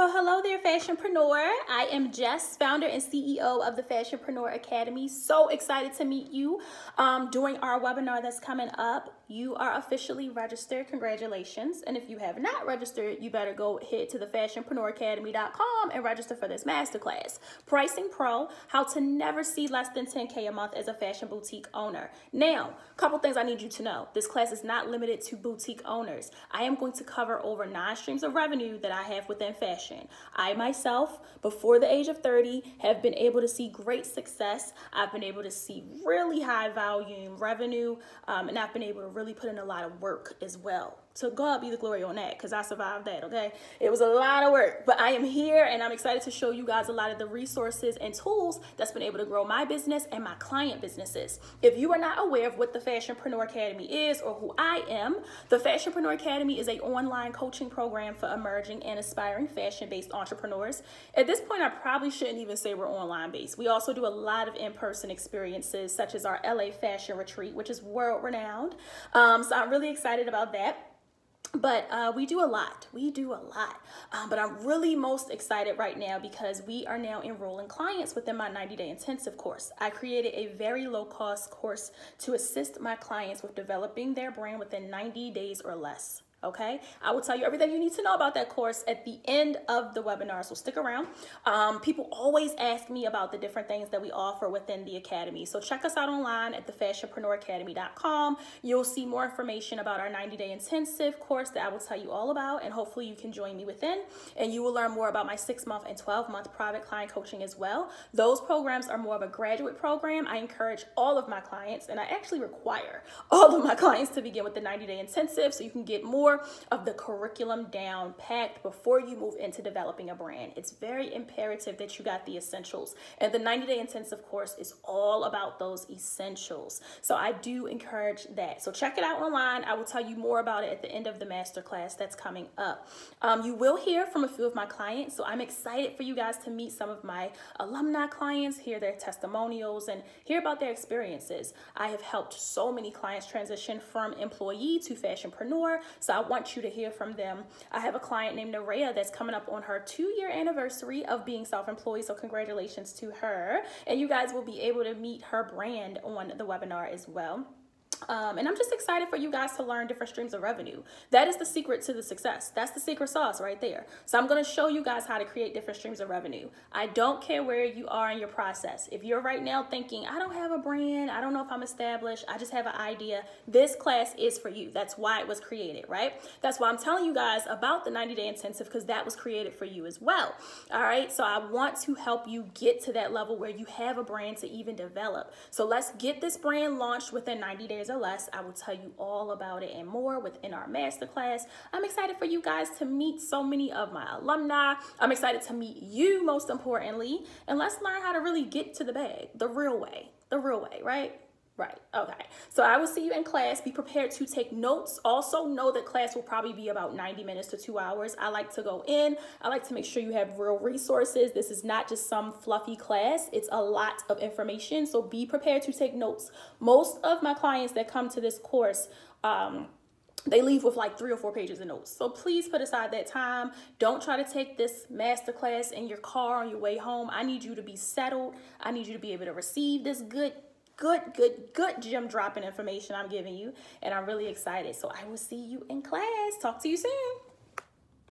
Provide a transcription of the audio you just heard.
Well, hello there, Fashionpreneur. I am Jess, founder and CEO of the Fashionpreneur Academy. So excited to meet you during our webinar that's coming up. You are officially registered. Congratulations. And if you have not registered, you better go head to the fashionpreneuracademy.com and register for this masterclass. Pricing Pro, how to never see less than 10K a month as a fashion boutique owner. Now, a couple things I need you to know. This class is not limited to boutique owners. I am going to cover over 9 streams of revenue that I have within fashion. I myself, before the age of 30, have been able to see great success. I've been able to see really high volume revenue, and I've been able to really put in a lot of work as well. So God be the glory on that, because I survived that, okay? It was a lot of work, but I am here and I'm excited to show you guys a lot of the resources and tools that's been able to grow my business and my client businesses. If you are not aware of what the Fashionpreneur Academy is or who I am, the Fashionpreneur Academy is an online coaching program for emerging and aspiring fashion-based entrepreneurs. At this point, I probably shouldn't even say we're online-based. We also do a lot of in-person experiences, such as our LA Fashion Retreat, which is world-renowned. So I'm really excited about that. But we do a lot. But I'm really most excited right now because we are now enrolling clients within my 90-day intensive course. I created a very low-cost course to assist my clients with developing their brand within 90 days or less. Okay, I will tell you everything you need to know about that course at the end of the webinar, so stick around. People always ask me about the different things that we offer within the academy, so check us out online at thefashionpreneuracademy.com. You'll see more information about our 90-day intensive course that I will tell you all about, and hopefully you can join me within, and you will learn more about my 6-month and 12-month private client coaching as well. Those programs are more of a graduate program. I encourage all of my clients, and I actually require all of my clients to begin with the 90-day intensive so you can get more of the curriculum down packed before you move into developing a brand. It's very imperative that you got the essentials, and the 90-day intensive course is all about those essentials. So I do encourage that. So check it out online. I will tell you more about it at the end of the masterclass that's coming up. You will hear from a few of my clients, so I'm excited for you guys to meet some of my alumni clients, hear their testimonials, and hear about their experiences. I have helped so many clients transition from employee to fashionpreneur, so I want you to hear from them. I have a client named Nerea that's coming up on her 2-year anniversary of being self-employed, so congratulations to her. And you guys will be able to meet her brand on the webinar as well. And I'm just excited for you guys to learn different streams of revenue. That is the secret to the success. That's the secret sauce right there. So I'm going to show you guys how to create different streams of revenue. I don't care where you are in your process. If you're right now thinking, I don't have a brand, I don't know if I'm established, I just have an idea, this class is for you. That's why it was created, right? That's why I'm telling you guys about the 90-day intensive, because that was created for you as well. All right. So I want to help you get to that level where you have a brand to even develop. So let's get this brand launched within 90 days or less. I will tell you all about it and more within our masterclass. I'm excited for you guys to meet so many of my alumni. I'm excited to meet you, most importantly, and let's learn how to really get to the bag, the real way, right? Right. Okay. So I will see you in class. Be prepared to take notes. Also know that class will probably be about 90 minutes to 2 hours. I like to go in. I like to make sure you have real resources. This is not just some fluffy class. It's a lot of information. So be prepared to take notes. Most of my clients that come to this course, they leave with like 3 or 4 pages of notes. So please put aside that time. Don't try to take this masterclass in your car on your way home. I need you to be settled. I need you to be able to receive this good gem dropping information I'm giving you, and I'm really excited. So I will see you in class. Talk to you soon.